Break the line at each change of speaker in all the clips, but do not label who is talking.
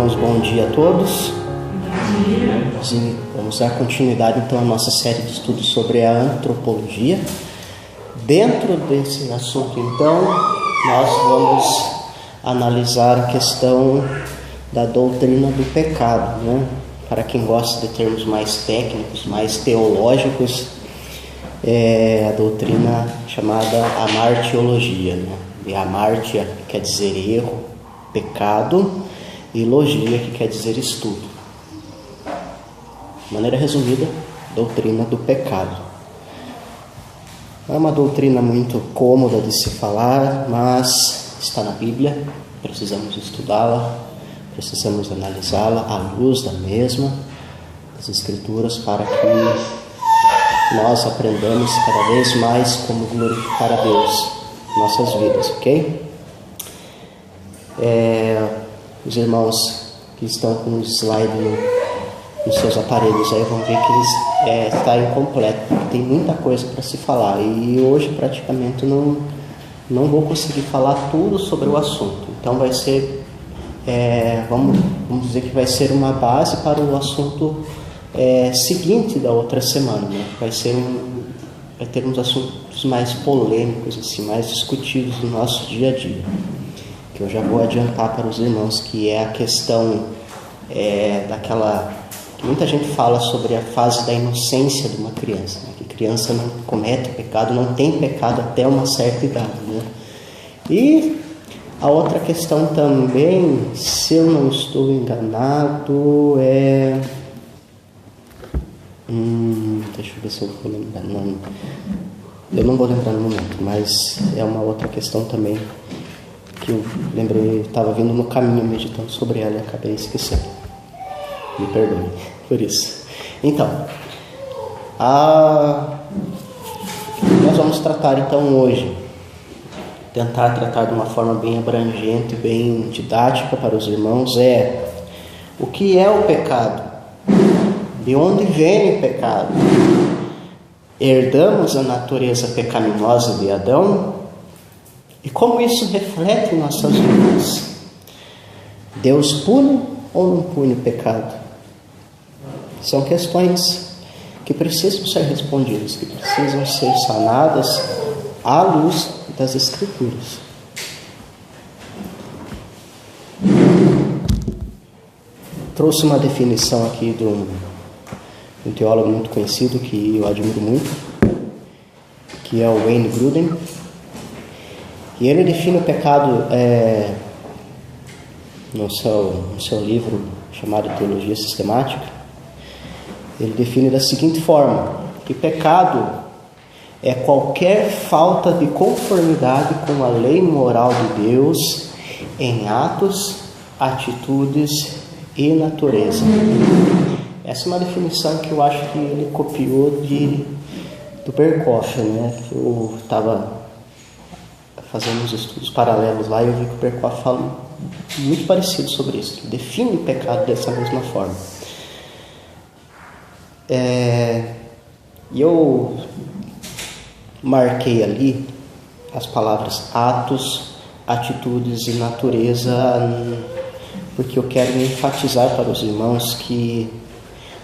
irmãos, bom dia a todos. Vamos dar continuidade então à nossa série de estudos sobre a antropologia. Dentro desse assunto então, nós vamos analisar a questão da doutrina do pecado, né? Para quem gosta de termos mais técnicos, mais teológicos, a doutrina chamada amartiologia, né? E amartia quer dizer erro, pecado, e logia que quer dizer estudo. De maneira resumida, doutrina do pecado. É uma doutrina muito cômoda de se falar, mas está na Bíblia, precisamos estudá-la, precisamos analisá-la à luz da mesma, das Escrituras, para que nós aprendamos cada vez mais como glorificar a Deus em nossas vidas, ok? Os irmãos que estão com o slide nos seus aparelhos aí vão ver que eles está incompleto, porque tem muita coisa para se falar, e hoje praticamente não vou conseguir falar tudo sobre o assunto. Então vai ser, vamos dizer que vai ser uma base para o assunto seguinte da outra semana, né? Vai ter uns assuntos mais polêmicos, assim, mais discutidos no nosso dia a dia, que eu já vou adiantar para os irmãos, que é a questão daquela que muita gente fala sobre a fase da inocência de uma criança, né? Que criança não comete pecado, não tem pecado até uma certa idade, né? E a outra questão também, se eu não estou enganado, deixa eu ver se eu vou lembrar. Eu não vou lembrar no momento, mas é uma outra questão também que eu lembrei, estava vindo no caminho meditando sobre ela e acabei esquecendo. Me perdoe por isso. Então, nós vamos tratar então hoje, tentar tratar de uma forma bem abrangente, bem didática para os irmãos, o que é o pecado, de onde vem o pecado, herdamos a natureza pecaminosa de Adão e como isso reflete em nossas vidas. Deus pune ou não pune o pecado? São questões que precisam ser respondidas, que precisam ser sanadas à luz das Escrituras. Trouxe uma definição aqui de um teólogo muito conhecido, que eu admiro muito, que é o Wayne Grudem, e ele define o pecado no seu livro chamado Teologia Sistemática. Ele define da seguinte forma: que pecado é qualquer falta de conformidade com a lei moral de Deus em atos, atitudes e natureza. Essa é uma definição que eu acho que ele copiou do Berkhoff, né? Eu estava fazendo uns estudos paralelos lá e eu vi que o Berkhoff fala muito parecido sobre isso. Ele define o pecado dessa mesma forma. E eu marquei ali as palavras atos, atitudes e natureza, porque eu quero enfatizar para os irmãos que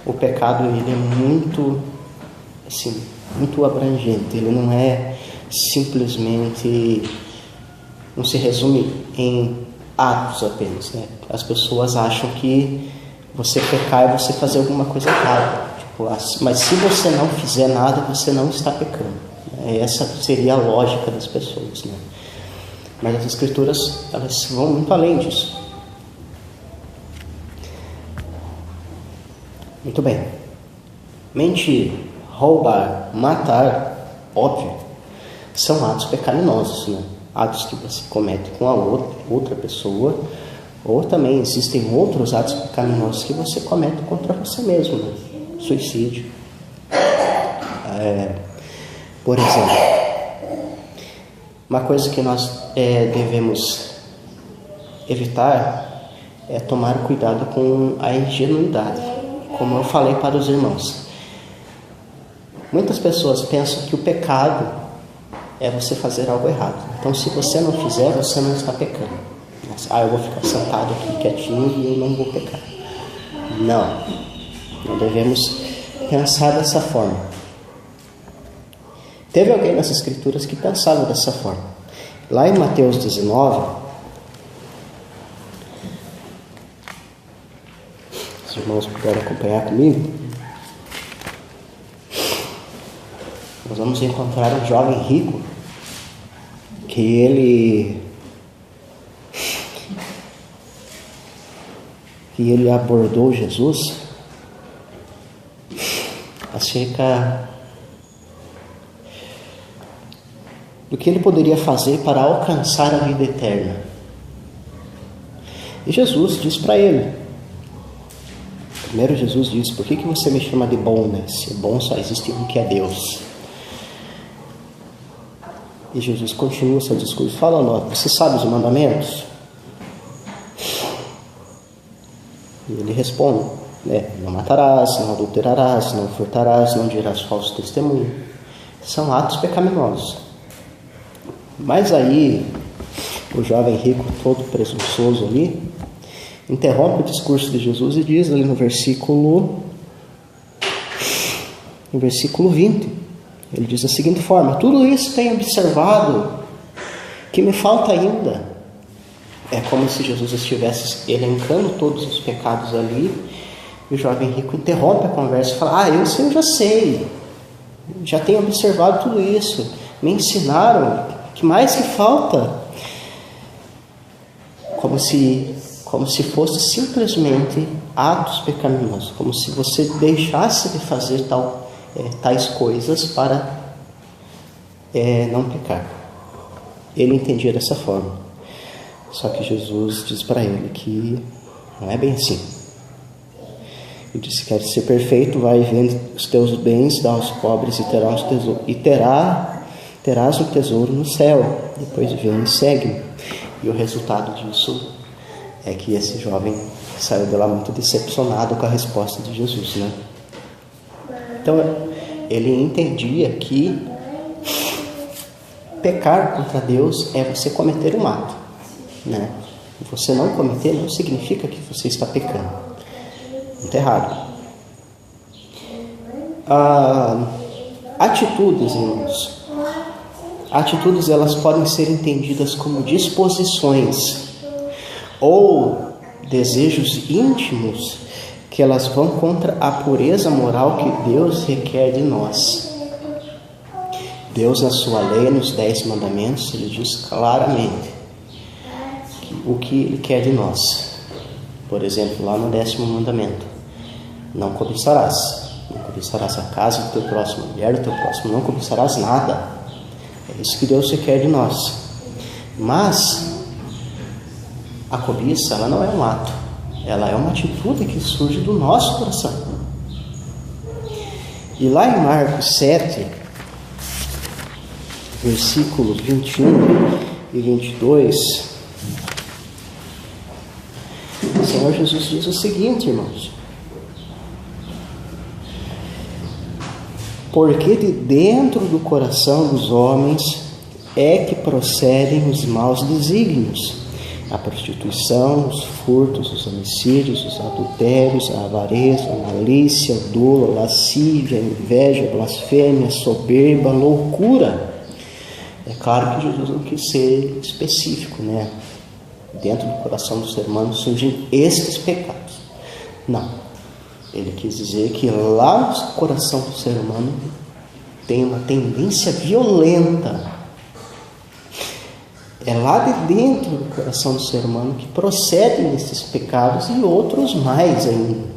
o pecado ele é muito abrangente. Ele não é simplesmente, não se resume em atos apenas, né? As pessoas acham que você pecar é você fazer alguma coisa errada, mas se você não fizer nada, você não está pecando. Essa seria a lógica das pessoas, né? Mas as Escrituras, elas vão muito além disso. Muito bem. Mentir, roubar, matar, óbvio, são atos pecaminosos, né? Atos que você comete com a outra pessoa, ou também existem outros atos pecaminosos que você comete contra você mesmo, né? Suicídio. Por exemplo, uma coisa que nós devemos evitar é tomar cuidado com a ingenuidade. Como eu falei para os irmãos, muitas pessoas pensam que o pecado é você fazer algo errado. Então, se você não fizer, você não está pecando. eu vou ficar sentado aqui quietinho e eu não vou pecar. Não devemos pensar dessa forma. Teve alguém nas Escrituras que pensava dessa forma. Lá em Mateus 19, os irmãos puderem acompanhar comigo, nós vamos encontrar um jovem rico que ele abordou Jesus acerca do que ele poderia fazer para alcançar a vida eterna. E Jesus diz para ele, primeiro Jesus diz: por que você me chama de bom, né? Se bom só existe um, que é Deus. E Jesus continua seu discurso falando: você sabe os mandamentos? E ele responde, não matarás, não adulterarás, não furtarás, não dirás falso testemunho. São atos pecaminosos. Mas aí, o jovem rico, todo presunçoso ali, interrompe o discurso de Jesus e diz ali no versículo 20, ele diz da seguinte forma: tudo isso tenho observado, que me falta ainda. É como se Jesus estivesse elencando todos os pecados ali, e o jovem rico interrompe a conversa e fala: eu já sei, já tenho observado tudo isso, me ensinaram, o que mais que falta? Como se fosse simplesmente atos pecaminosos, como se você deixasse de fazer tais coisas para não pecar. Ele entendia dessa forma. Só que Jesus diz para ele que não é bem assim. Ele disse: quer ser perfeito, vai e vende os teus bens, dá aos pobres terás um tesouro no céu. Depois vem e segue-me. E o resultado disso é que esse jovem saiu de lá muito decepcionado com a resposta de Jesus, né? Então, ele entendia que pecar contra Deus é você cometer um ato, né? Você não cometer não significa que você está pecando. Muito errado. Atitudes, irmãos. Atitudes, elas podem ser entendidas como disposições ou desejos íntimos que elas vão contra a pureza moral que Deus requer de nós. Deus, na sua lei, nos 10 mandamentos, ele diz claramente o que ele quer de nós. Por exemplo, lá no 10º mandamento: não cobiçarás. Não cobiçarás a casa do teu próximo, a mulher do teu próximo, não cobiçarás nada. É isso que Deus requer de nós. Mas a cobiça, ela não é um ato, ela é uma atitude que surge do nosso coração. E lá em Marcos 7, versículos 21 e 22, o Senhor Jesus diz o seguinte, irmãos: porque de dentro do coração dos homens é que procedem os maus desígnios, a prostituição, os furtos, os homicídios, os adultérios, a avareza, a malícia, o dolo, a lascívia, a inveja, a blasfêmia, a soberba, a loucura. É claro que Jesus não quis ser específico, né? Dentro do coração do ser humano surgem esses pecados. Não. Ele quis dizer que lá no coração do ser humano tem uma tendência violenta. É lá de dentro do coração do ser humano que procedem esses pecados e outros mais ainda.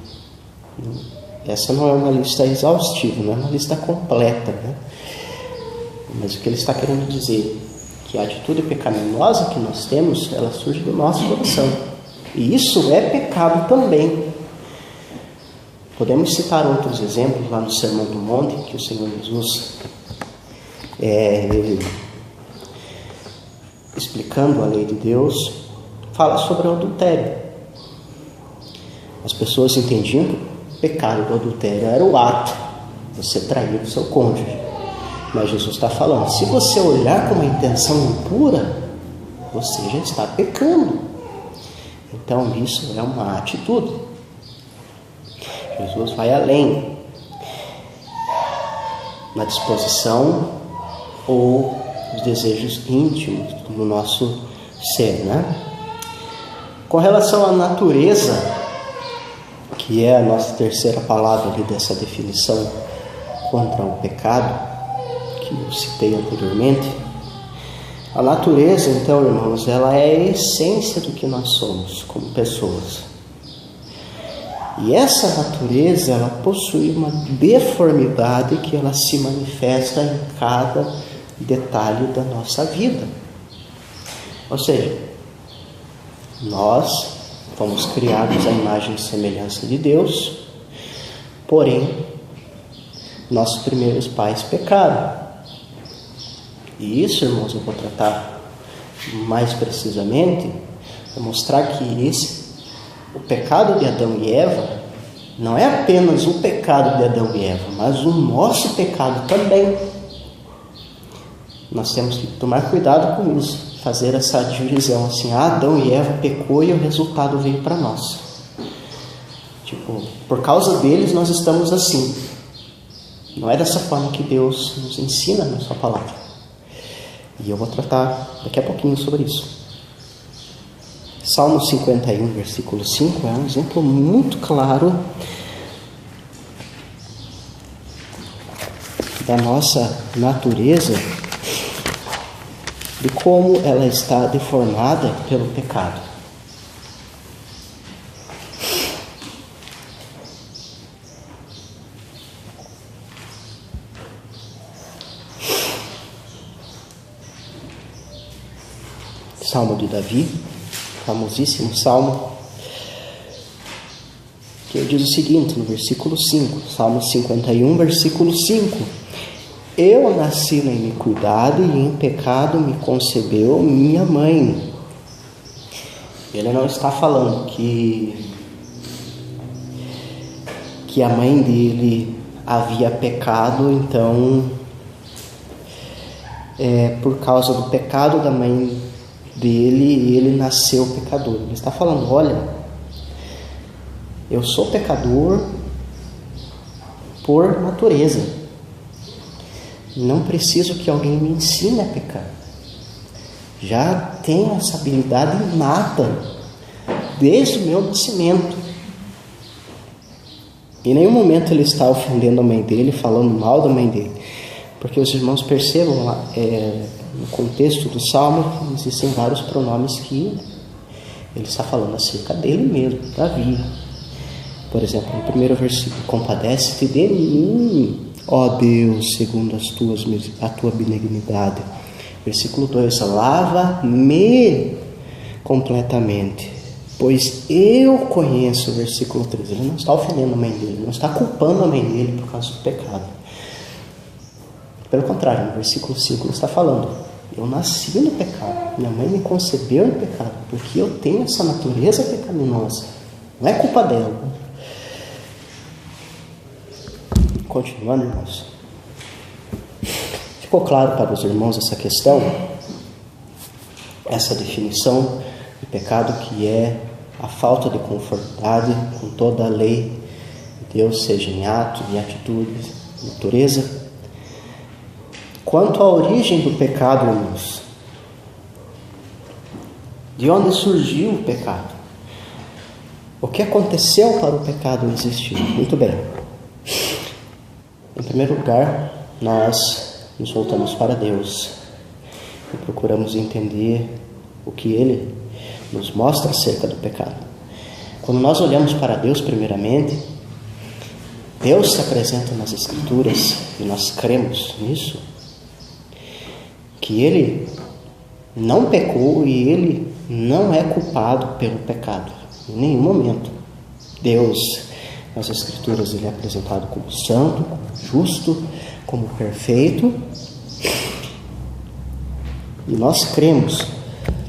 Essa não é uma lista exaustiva, não é uma lista completa, né? Mas o que ele está querendo dizer que a atitude pecaminosa que nós temos, ela surge do nosso coração. E isso é pecado também. Podemos citar outros exemplos lá no Sermão do Monte, que o Senhor Jesus, explicando a lei de Deus, fala sobre o adultério. As pessoas entendiam que o pecado do adultério era o ato, você trair o seu cônjuge. Mas Jesus está falando, se você olhar com uma intenção impura, você já está pecando. Então isso é uma atitude. Jesus vai além na disposição ou os desejos íntimos do nosso ser, né? Com relação à natureza, que é a nossa terceira palavra ali dessa definição contra o pecado, que eu citei anteriormente, a natureza, então, irmãos, ela é a essência do que nós somos como pessoas. E essa natureza, ela possui uma deformidade que ela se manifesta em cada detalhe da nossa vida. Ou seja, nós fomos criados à imagem e semelhança de Deus, porém, nossos primeiros pais pecaram. E isso, irmãos, eu vou tratar mais precisamente, para mostrar que o pecado de Adão e Eva não é apenas o pecado de Adão e Eva, mas o nosso pecado também. Nós temos que tomar cuidado com isso, fazer essa divisão assim, Adão e Eva pecou e o resultado veio para nós. Por causa deles nós estamos assim. Não é dessa forma que Deus nos ensina na sua palavra. E eu vou tratar daqui a pouquinho sobre isso. Salmo 51, versículo 5, é um exemplo muito claro da nossa natureza, de como ela está deformada pelo pecado. Salmo de Davi, famosíssimo salmo, que diz o seguinte no versículo 5, Salmo 51, versículo 5: Eu nasci na iniquidade e em pecado me concebeu minha mãe. Ele não está falando que a mãe dele havia pecado, então por causa do pecado da mãe dele, ele nasceu pecador. Ele está falando, olha, eu sou pecador por natureza. Não preciso que alguém me ensine a pecar. Já tenho essa habilidade inata desde o meu nascimento. Em nenhum momento ele está ofendendo a mãe dele, falando mal da mãe dele. Porque os irmãos percebam lá, no contexto do Salmo, existem vários pronomes que ele está falando acerca dele mesmo, Davi. Por exemplo, no primeiro versículo, compadece-te de mim, ó Deus, segundo a tua benignidade. Versículo 2, lava-me completamente, pois eu conheço. Versículo 3, ele não está ofendendo a mãe dele, não está culpando a mãe dele por causa do pecado. Pelo contrário, no versículo 5 ele está falando, eu nasci no pecado, minha mãe me concebeu no pecado, porque eu tenho essa natureza pecaminosa, não é culpa dela. Continuando, irmãos, ficou claro para os irmãos essa questão, essa definição de pecado, que é a falta de conformidade com toda a lei de Deus, seja em atos, em atitudes, em natureza. Quanto à origem do pecado, irmãos, de onde surgiu o pecado? O que aconteceu para o pecado existir? Muito bem. Em primeiro lugar, nós nos voltamos para Deus e procuramos entender o que Ele nos mostra acerca do pecado. Quando nós olhamos para Deus, primeiramente, Deus se apresenta nas Escrituras e nós cremos nisso, que Ele não pecou e Ele não é culpado pelo pecado, em nenhum momento. Deus, nas Escrituras, Ele é apresentado como santo, como justo, como perfeito, e nós cremos.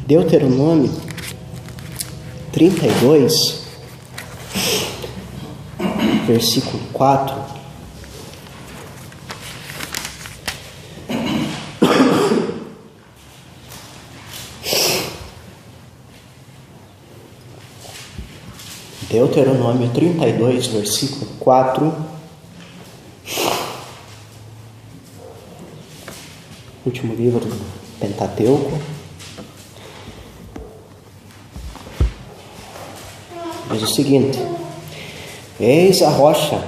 Deuteronômio 32, versículo 4, Deuteronômio 32, versículo 4. Último livro do Pentateuco. Diz o seguinte: eis a rocha,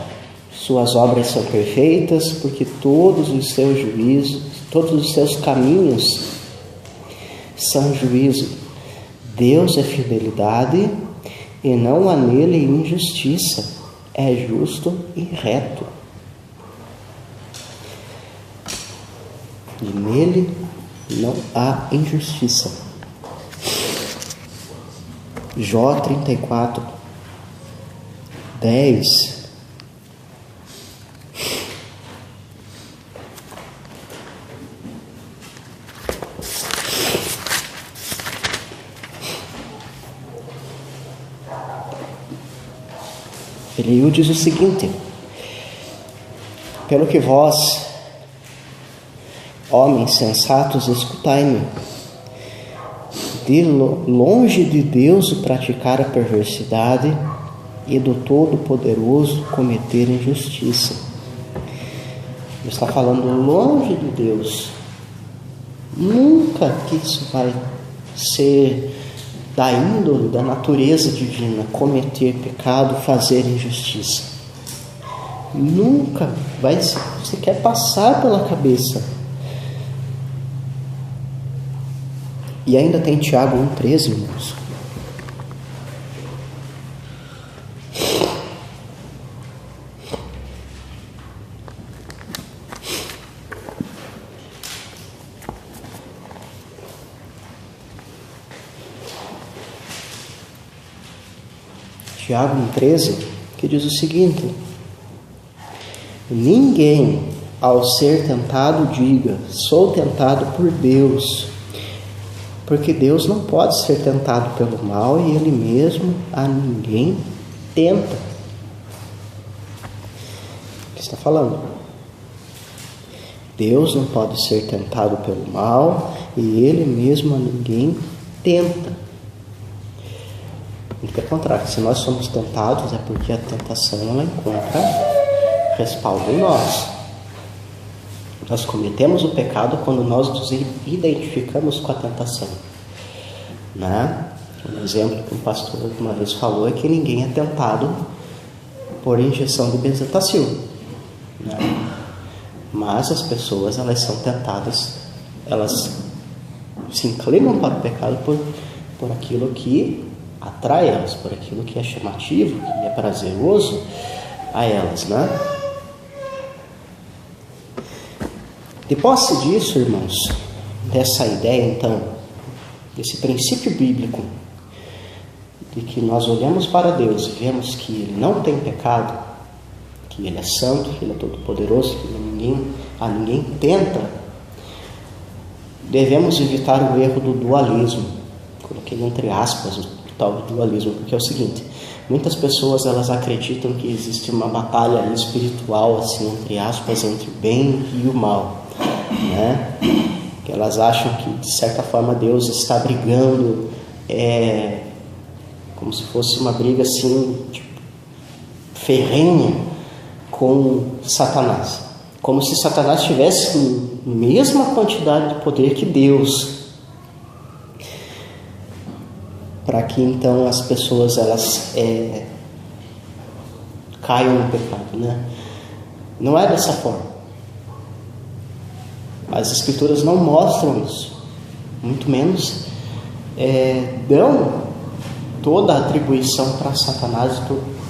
suas obras são perfeitas, porque todos os seus juízos, todos os seus caminhos são juízo. Deus é fidelidade e não há nele injustiça, é justo e reto. E nele não há injustiça. Jó 34, 10. Ele diz o seguinte: pelo que vós, homens sensatos, escutai-me. De longe de Deus o praticar a perversidade e do Todo-Poderoso cometer injustiça. Ele está falando longe de Deus. Nunca que isso vai ser da índole, da natureza divina, cometer pecado, fazer injustiça. Nunca vai sequer passar pela cabeça. E ainda tem Tiago 1,13, irmãos. Tiago 1,13, que diz o seguinte: ninguém, ao ser tentado, diga, sou tentado por Deus, porque Deus não pode ser tentado pelo mal e Ele mesmo a ninguém tenta. O que está falando? Deus não pode ser tentado pelo mal e Ele mesmo a ninguém tenta. Muito pelo contrário, se nós somos tentados é porque a tentação ela encontra respaldo em nós. Nós cometemos o pecado quando nós nos identificamos com a tentação, né? Um exemplo que um pastor uma vez falou é que ninguém é tentado por injeção de benzetacil, né? Mas as pessoas, elas são tentadas, elas se inclinam para o pecado por aquilo que atrai elas, por aquilo que é chamativo, que é prazeroso a elas, né? De posse disso, irmãos, dessa ideia, então, desse princípio bíblico, de que nós olhamos para Deus e vemos que Ele não tem pecado, que Ele é santo, que Ele é todo-poderoso, que ninguém tenta, devemos evitar o erro do dualismo. Coloquei entre aspas o tal do dualismo, porque é o seguinte: muitas pessoas elas acreditam que existe uma batalha espiritual, assim, entre aspas, entre o bem e o mal, né? Que elas acham que de certa forma Deus está brigando, como se fosse uma briga assim, tipo, ferrenha com Satanás, como se Satanás tivesse a mesma quantidade de poder que Deus, para que então as pessoas elas caiam no pecado, né? Não é dessa forma. As Escrituras não mostram isso, muito menos dão toda a atribuição para Satanás,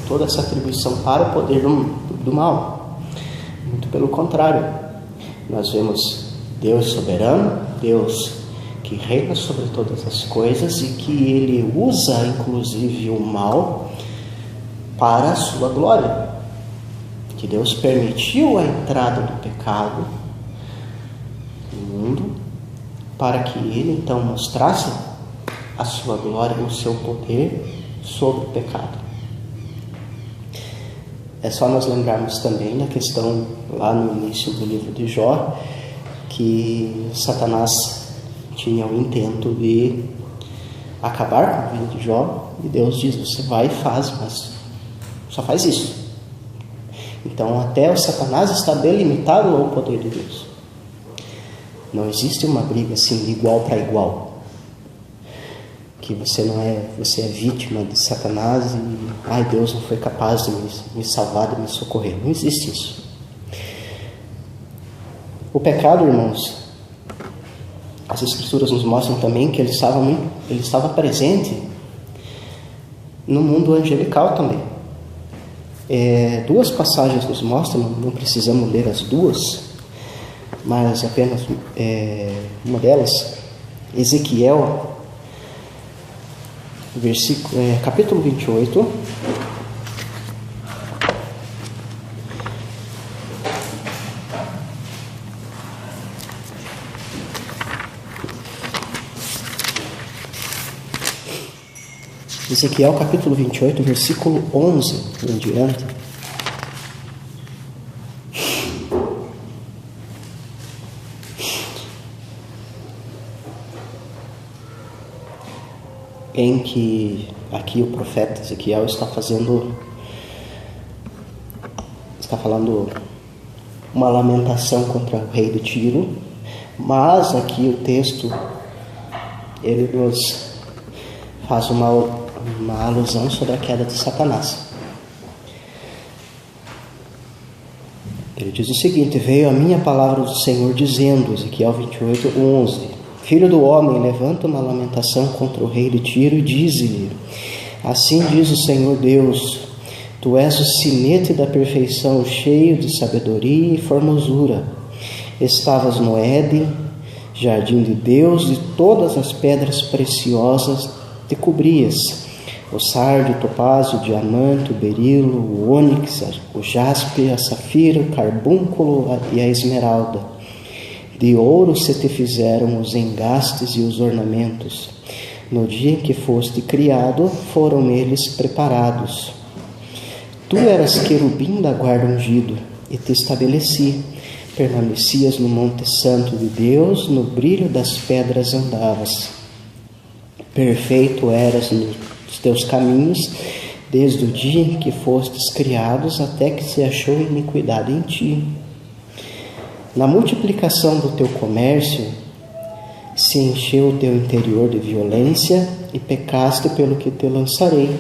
toda essa atribuição para o poder do mal. Muito pelo contrário, nós vemos Deus soberano, Deus que reina sobre todas as coisas e que Ele usa inclusive o mal para a sua glória, que Deus permitiu a entrada do pecado no mundo para que Ele então mostrasse a sua glória e o seu poder sobre o pecado. É só nós lembrarmos também da questão lá no início do livro de Jó, que Satanás tinha o intento de acabar com a vida de Jó, e Deus diz: você vai e faz, mas só faz isso. Então até o Satanás está delimitado ao poder de Deus. Não existe uma briga assim de igual para igual, que você é vítima de Satanás e Deus não foi capaz de me salvar, de me socorrer. Não existe isso. O pecado, irmãos, as Escrituras nos mostram também que ele estava presente no mundo angelical também. Duas passagens nos mostram, não precisamos ler as duas, mas apenas uma delas, Ezequiel, capítulo 28. Ezequiel capítulo 28, versículo 11 em diante. Em que aqui o profeta Ezequiel está falando uma lamentação contra o rei de Tiro, mas aqui o texto ele nos faz uma alusão sobre a queda de Satanás. Ele diz o seguinte: veio a minha palavra do Senhor dizendo, Ezequiel 28, 11: Filho do homem, levanta uma lamentação contra o rei de Tiro e dize-lhe: assim diz o Senhor Deus, tu és o sinete da perfeição, cheio de sabedoria e formosura. Estavas no Éden, jardim de Deus, e todas as pedras preciosas te cobrias: o sardio, o topázio, o diamante, o berilo, o ônix, o jaspe, a safira, o carbúnculo e a esmeralda. De ouro se te fizeram os engastes e os ornamentos. No dia em que foste criado, foram eles preparados. Tu eras querubim da guarda ungido, e te estabeleci. Permanecias no monte santo de Deus, no brilho das pedras andavas. Perfeito eras nos teus caminhos, desde o dia em que fostes criados, até que se achou iniquidade em ti. Na multiplicação do teu comércio, se encheu o teu interior de violência, e pecaste pelo que te lançarei,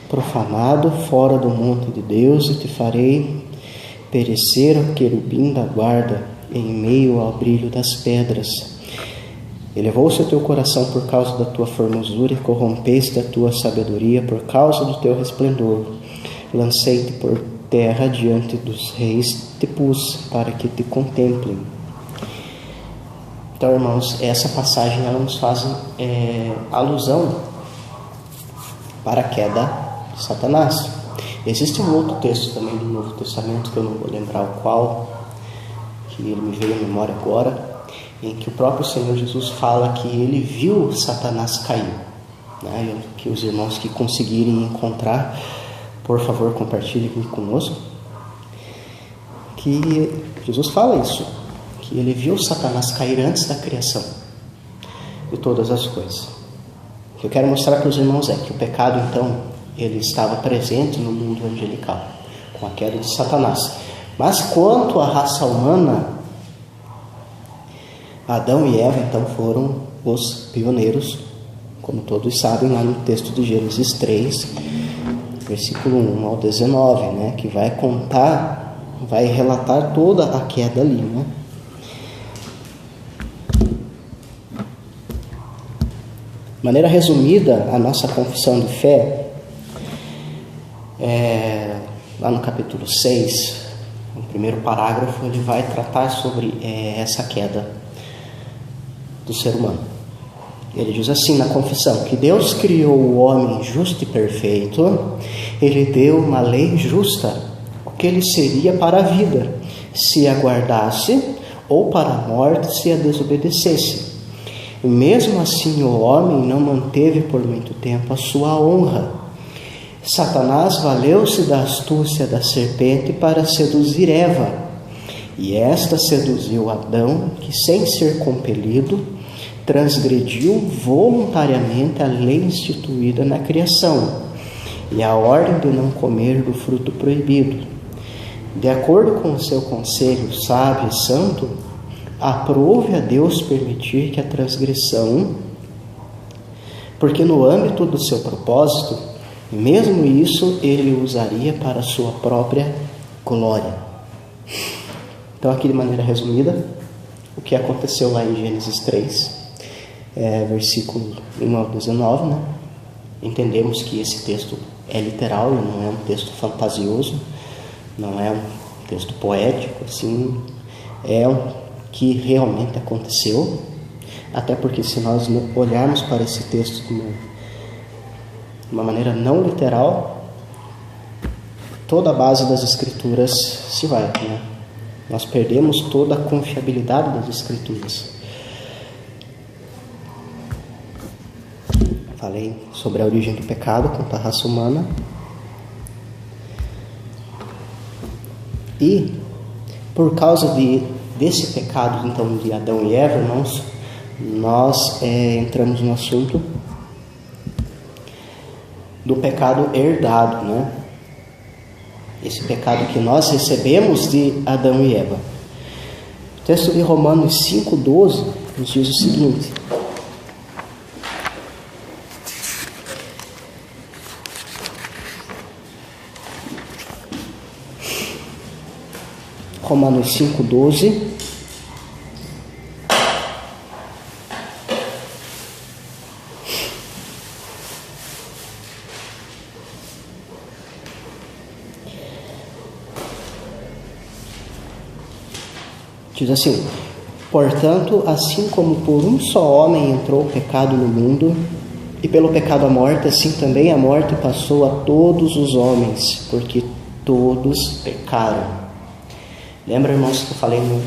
profanado fora do monte de Deus, e te farei perecer o querubim da guarda, em meio ao brilho das pedras. Elevou-se o teu coração por causa da tua formosura, e corrompeste a tua sabedoria por causa do teu resplendor. Lancei-te por terra diante dos reis, te pus para que te contemplem. Então, irmãos, essa passagem ela nos faz alusão para a queda de Satanás. Existe um outro texto também do Novo Testamento, que eu não vou lembrar o qual, que ele me veio à memória agora, em que o próprio Senhor Jesus fala que ele viu Satanás cair, né? Que os irmãos que conseguirem encontrar, por favor, compartilhem conosco, que Jesus fala isso, que ele viu Satanás cair antes da criação de todas as coisas. O que eu quero mostrar para os irmãos é que o pecado, então, ele estava presente no mundo angelical, com a queda de Satanás. Mas quanto à raça humana, Adão e Eva, então, foram os pioneiros, como todos sabem, lá no texto de Gênesis 3, versículo 1 ao 19, né, que vai relatar toda a queda ali, né? De maneira resumida, a nossa confissão de fé, lá no capítulo 6, no primeiro parágrafo, ele vai tratar sobre essa queda do ser humano. Ele diz assim na confissão, que Deus criou o homem justo e perfeito, ele deu uma lei justa, o que ele seria para a vida, se a guardasse, ou para a morte, se a desobedecesse. Mesmo assim, o homem não manteve por muito tempo a sua honra. Satanás valeu-se da astúcia da serpente para seduzir Eva, e esta seduziu Adão, que sem ser compelido, transgrediu voluntariamente a lei instituída na criação e a ordem de não comer do fruto proibido. De acordo com o seu conselho sábio e santo, aprove a Deus permitir que a transgressão, porque no âmbito do seu propósito, mesmo isso ele usaria para a sua própria glória. Então, aqui de maneira resumida, o que aconteceu lá em Gênesis 3, versículo 1 ao 19, né? Entendemos que esse texto é literal, não é um texto fantasioso, não é um texto poético, assim, é o que realmente aconteceu. Até porque se nós olharmos para esse texto de uma maneira não literal, toda a base das Escrituras se vai, né? Nós perdemos toda a confiabilidade das Escrituras. Falei sobre a origem do pecado contra a raça humana. E por causa desse pecado, então, de Adão e Eva, nós entramos no assunto do pecado herdado, né? Esse pecado que nós recebemos de Adão e Eva. O texto de Romanos 5,12 nos diz o seguinte: Romanos 5,12. Diz assim: portanto, assim como por um só homem entrou o pecado no mundo, e pelo pecado a morte, assim também a morte passou a todos os homens, porque todos pecaram. Lembra, irmãos, que eu falei no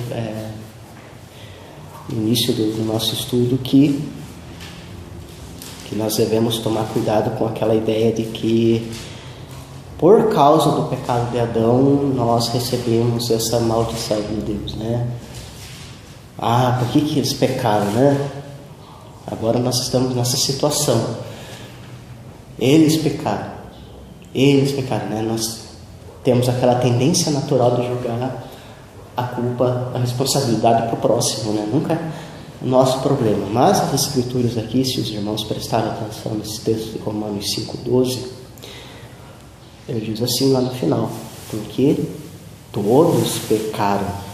início do nosso estudo que nós devemos tomar cuidado com aquela ideia de que por causa do pecado de Adão nós recebemos essa maldição de Deus, né? Por que eles pecaram, né? Agora nós estamos nessa situação. Eles pecaram, né? Nós temos aquela tendência natural de jogar a culpa, a responsabilidade para o próximo, né? Nunca o nosso problema. Mas as Escrituras aqui, se os irmãos prestarem atenção nesse texto de Romanos 5,12, ele diz assim lá no final: porque todos pecaram.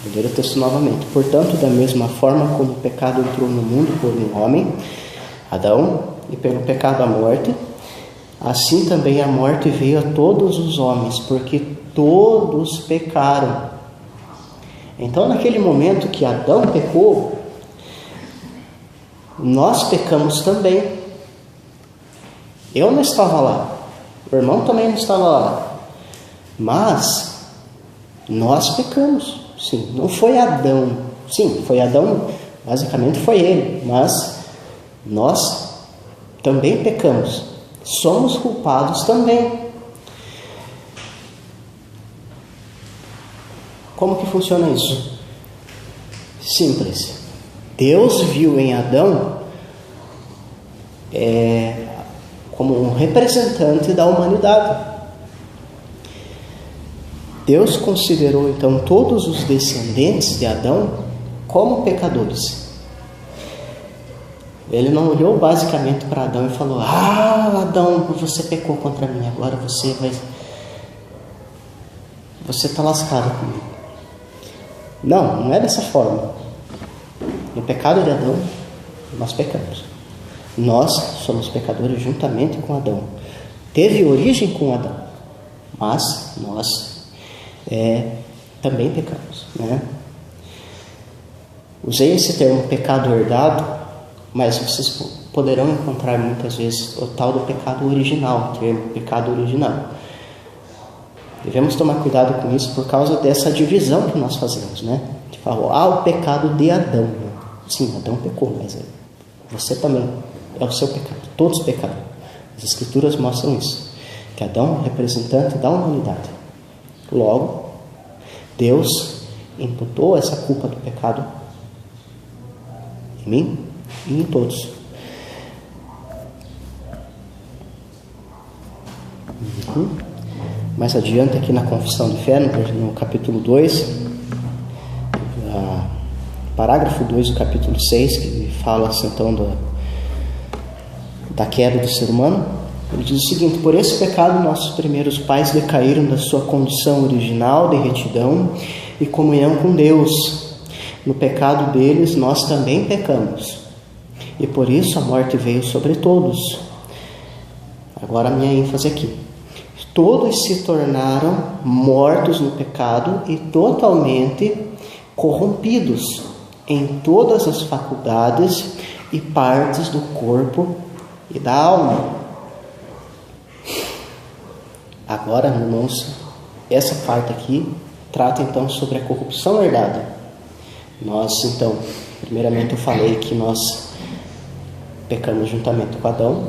Vou ler o texto novamente. Portanto, da mesma forma como o pecado entrou no mundo por um homem, Adão, e pelo pecado a morte, assim também a morte veio a todos os homens, porque todos pecaram. Então, naquele momento que Adão pecou, nós pecamos também. Eu não estava lá, o irmão também não estava lá, mas nós pecamos. Sim, não foi Adão. Sim, foi Adão, basicamente foi ele, mas nós também pecamos. Somos culpados também. Como que funciona isso? Simples. Deus viu em Adão como um representante da humanidade. Deus considerou então todos os descendentes de Adão como pecadores. Ele não olhou basicamente para Adão e falou: Adão, você pecou contra mim, agora você está lascado comigo. Não é dessa forma. No pecado de Adão, nós pecamos. Nós somos pecadores juntamente com Adão. Teve origem com Adão, mas nós também pecamos, né? Usei esse termo pecado herdado, mas vocês poderão encontrar muitas vezes o tal do pecado original, o termo pecado original. Devemos tomar cuidado com isso por causa dessa divisão que nós fazemos, né? De falar, o pecado de Adão. Sim, Adão pecou, mas você também é o seu pecado. Todos pecaram. As Escrituras mostram isso, que Adão é representante da humanidade. Logo, Deus imputou essa culpa do pecado Em mim e em todos. Mais adiante aqui na Confissão de Fé, no capítulo 2, parágrafo 2 do capítulo 6, que fala então da queda do ser humano, ele diz o seguinte: por esse pecado nossos primeiros pais decaíram da sua condição original de retidão e comunhão com Deus. No pecado deles nós também pecamos, e por isso a morte veio sobre todos. Agora a minha ênfase aqui: todos se tornaram mortos no pecado e totalmente corrompidos em todas as faculdades e partes do corpo e da alma. Agora, irmãos, essa parte aqui trata então sobre a corrupção herdada. Nós, então, primeiramente eu falei que nós pecamos juntamente com Adão,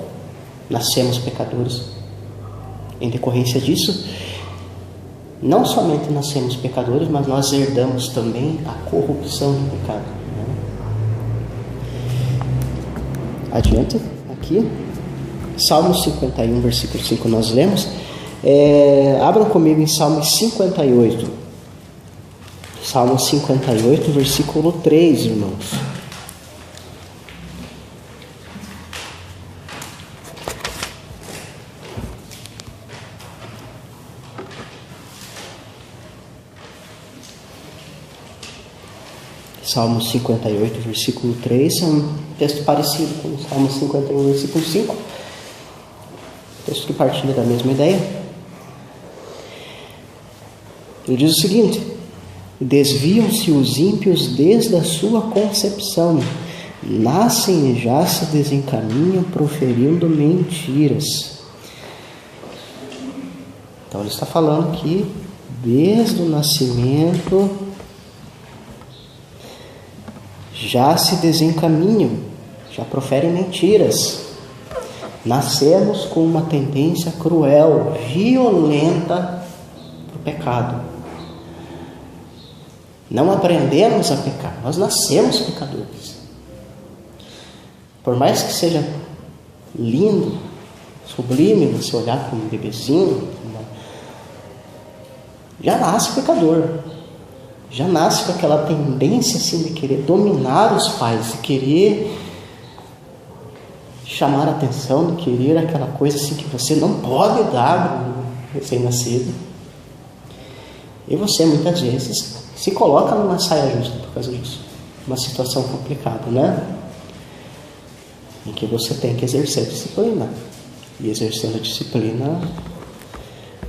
nascemos pecadores. Em decorrência disso, não somente nascemos pecadores, mas nós herdamos também a corrupção do pecado. Adiante, aqui, Salmo 51, versículo 5, nós lemos. Abram comigo em Salmo 58. Salmo 58, versículo 3, irmãos. Salmo 58, versículo 3, é um texto parecido com o Salmo 51, versículo 5. Texto que partilha da mesma ideia. Ele diz o seguinte: desviam-se os ímpios desde a sua concepção, nascem e já se desencaminham proferindo mentiras. Então ele está falando que desde o nascimento já se desencaminham, já proferem mentiras. Nascemos com uma tendência cruel, violenta para o pecado. Não aprendemos a pecar, nós nascemos pecadores. Por mais que seja lindo, sublime você olhar para um bebezinho, já nasce pecador. Já nasce com aquela tendência assim de querer dominar os pais, de querer chamar a atenção, de querer aquela coisa assim que você não pode dar no recém-nascido. E você muitas vezes se coloca numa saia justa por causa disso. Uma situação complicada, né? Em que você tem que exercer disciplina. E exercendo a disciplina,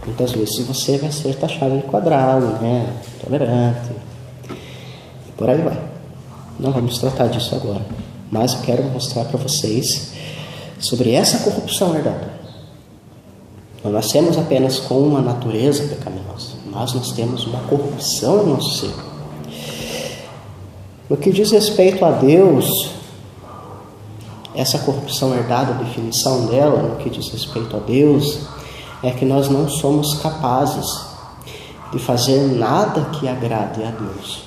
muitas vezes você vai ser taxado de quadrado, né? Tolerante. E por aí vai. Não vamos tratar disso agora. Mas eu quero mostrar para vocês sobre essa corrupção herdada. Não nascemos apenas com uma natureza pecaminosa, mas nós temos uma corrupção no nosso ser. No que diz respeito a Deus, essa corrupção herdada, a definição dela, no que diz respeito a Deus, é que nós não somos capazes de fazer nada que agrade a Deus.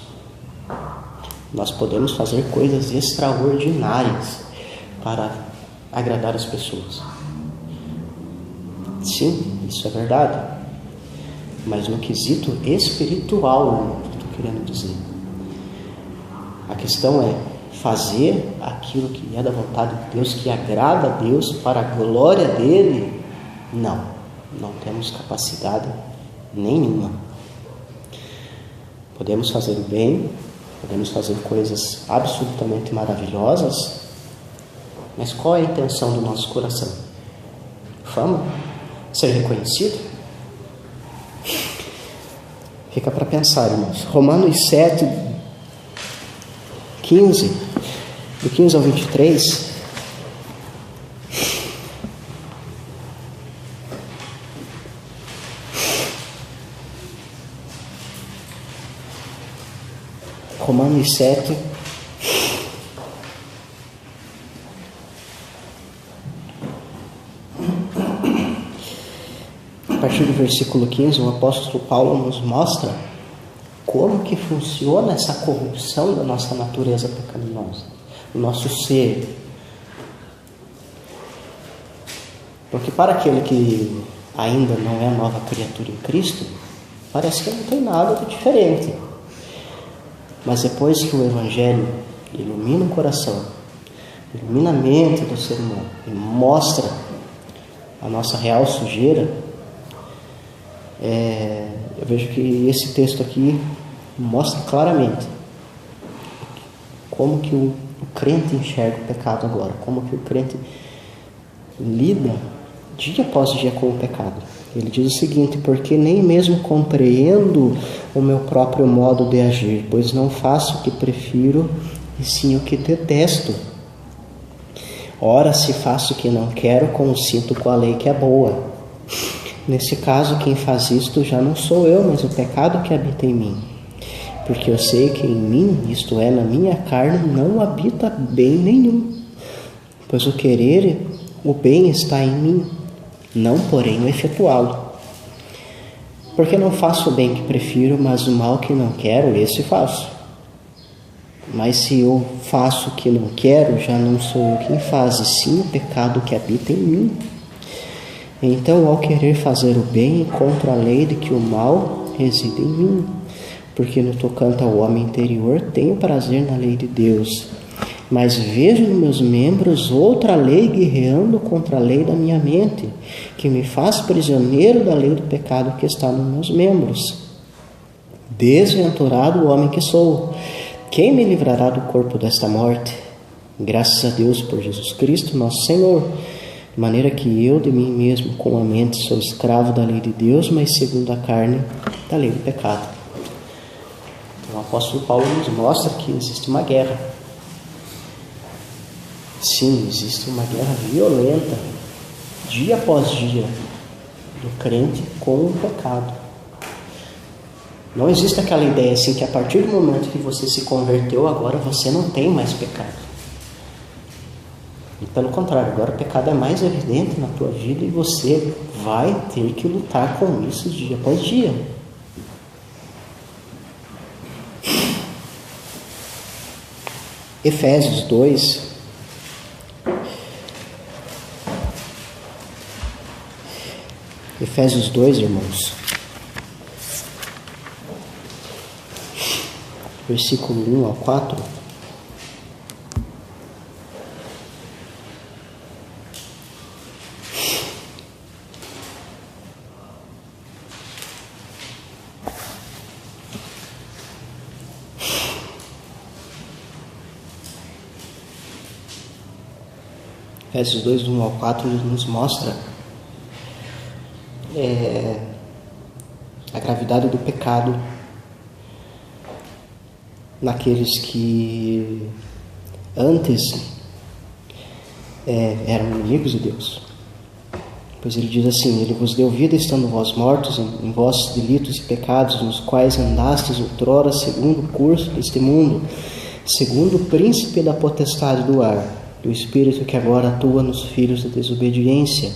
Nós podemos fazer coisas extraordinárias para agradar as pessoas. Sim, isso é verdade. Mas no quesito espiritual, que eu estou querendo dizer, a questão é fazer aquilo que é da vontade de Deus, que agrada a Deus, para a glória dele. Não temos capacidade nenhuma. Podemos fazer o bem, podemos fazer coisas absolutamente maravilhosas, mas qual é a intenção do nosso coração? Fama? Ser reconhecido? Fica para pensar, irmãos. Romanos 7, 15, do 15 ao 23. Romanos 7, a partir do versículo 15, o apóstolo Paulo nos mostra como que funciona essa corrupção da nossa natureza pecaminosa. o nosso ser. Porque para aquele que ainda não é nova criatura em Cristo, parece que não tem nada de diferente. Mas depois que o Evangelho ilumina o coração, ilumina a mente do ser humano e mostra a nossa real sujeira, eu vejo que esse texto aqui mostra claramente como que o crente enxerga o pecado agora, como que o crente lida dia após dia com o pecado. Ele diz o seguinte: porque nem mesmo compreendo o meu próprio modo de agir, pois não faço o que prefiro, e sim o que detesto. Ora, se faço o que não quero, consinto com a lei que é boa. Nesse caso, quem faz isto já não sou eu, mas o pecado que habita em mim. Porque eu sei que em mim, isto é, na minha carne, não habita bem nenhum. Pois o querer, o bem está em mim, não porém o efetuá-lo. Porque não faço o bem que prefiro, mas o mal que não quero, esse faço. Mas se eu faço o que não quero, já não sou eu quem faz, e sim o pecado que habita em mim. Então, ao querer fazer o bem, encontro a lei de que o mal reside em mim. Porque no tocante ao homem interior, tenho prazer na lei de Deus. Mas vejo nos meus membros outra lei guerreando contra a lei da minha mente, que me faz prisioneiro da lei do pecado que está nos meus membros. Desventurado o homem que sou, quem me livrará do corpo desta morte? Graças a Deus por Jesus Cristo, nosso Senhor. De maneira que eu de mim mesmo, com a mente, sou escravo da lei de Deus, mas segundo a carne, da lei do pecado. Então, o apóstolo Paulo nos mostra que existe uma guerra. Sim, existe uma guerra violenta, dia após dia, do crente com o pecado. Não existe aquela ideia assim que a partir do momento que você se converteu, agora você não tem mais pecado. E pelo contrário, agora o pecado é mais evidente na tua vida e você vai ter que lutar com isso dia após dia. Efésios 2. Efésios 2, irmãos. Versículo 1 ao 4. Efésios 2, 1 ao 4, ele nos mostra a gravidade do pecado naqueles que antes eram inimigos de Deus. Pois ele diz assim: ele vos deu vida estando vós mortos em vossos delitos e pecados, nos quais andastes outrora segundo o curso deste mundo, segundo o príncipe da potestade do ar, do espírito que agora atua nos filhos da desobediência,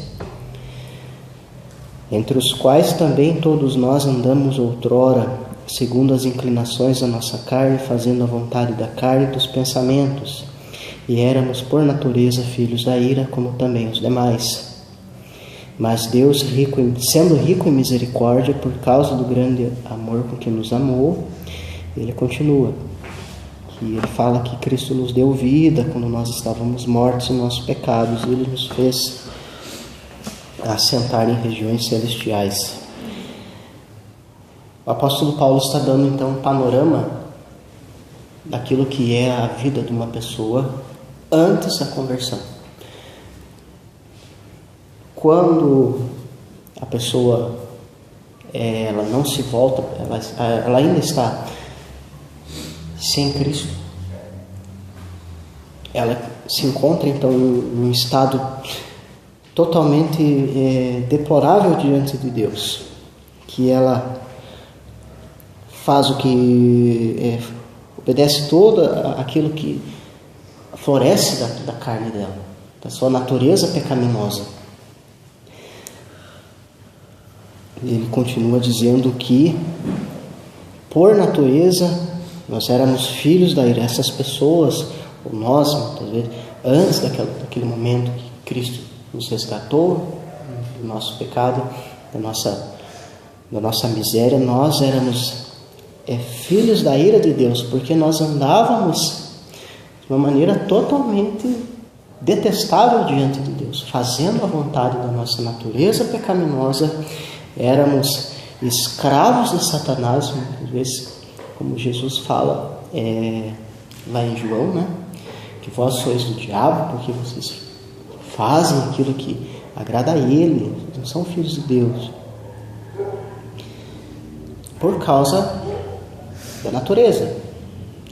entre os quais também todos nós andamos outrora, segundo as inclinações da nossa carne, fazendo a vontade da carne e dos pensamentos, e éramos por natureza filhos da ira, como também os demais. Mas Deus, sendo rico em misericórdia, por causa do grande amor com que nos amou, ele continua, que ele fala que Cristo nos deu vida quando nós estávamos mortos em nossos pecados, e ele nos fez assentar em regiões celestiais. O apóstolo Paulo está dando então um panorama daquilo que é a vida de uma pessoa antes da conversão. Quando a pessoa ela não se volta, ela ainda está sem Cristo, ela se encontra então num estado totalmente deplorável diante de Deus, que ela faz o que obedece todo aquilo que floresce da carne dela, da sua natureza pecaminosa. Ele continua dizendo que por natureza nós éramos filhos da ira. Essas pessoas ou nós, muitas vezes, antes daquele momento que Cristo nos resgatou do nosso pecado, da nossa miséria, nós éramos filhos da ira de Deus, porque nós andávamos de uma maneira totalmente detestável diante de Deus, fazendo a vontade da nossa natureza pecaminosa. Éramos escravos de Satanás, muitas vezes, como Jesus fala lá em João, né? Que vós sois do diabo, porque vocês fazem aquilo que agrada a Ele, não são filhos de Deus, por causa da natureza,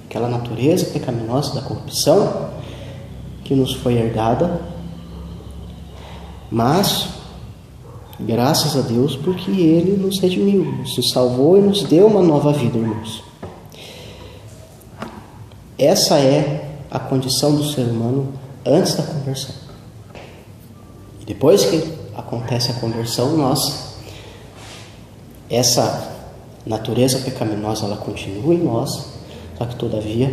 aquela natureza pecaminosa da corrupção que nos foi herdada, mas graças a Deus, porque Ele nos redimiu, nos salvou e nos deu uma nova vida, irmãos. Essa é a condição do ser humano antes da conversão. E depois que acontece a conversão, essa natureza pecaminosa, ela continua em nós, só que todavia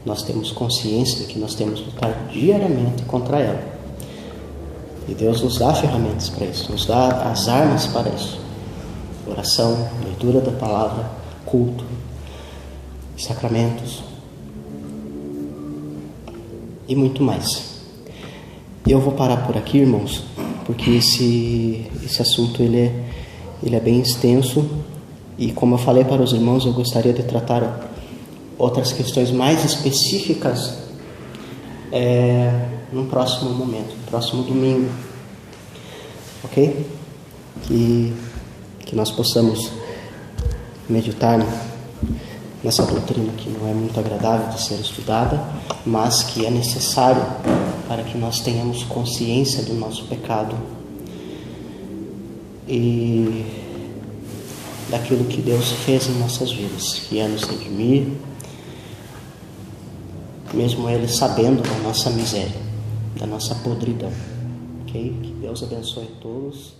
nós temos consciência de que nós temos que lutar diariamente contra ela. E Deus nos dá ferramentas para isso, nos dá as armas para isso: oração, leitura da palavra, culto, sacramentos e muito mais. Eu vou parar por aqui, irmãos, porque esse assunto ele é bem extenso, e como eu falei para os irmãos, eu gostaria de tratar outras questões mais específicas no próximo momento, no próximo domingo, ok? Que nós possamos meditar nessa doutrina que não é muito agradável de ser estudada, mas que é necessário para que nós tenhamos consciência do nosso pecado e daquilo que Deus fez em nossas vidas, que é nos redimir, mesmo Ele sabendo da nossa miséria, da nossa podridão. Ok? Que Deus abençoe a todos.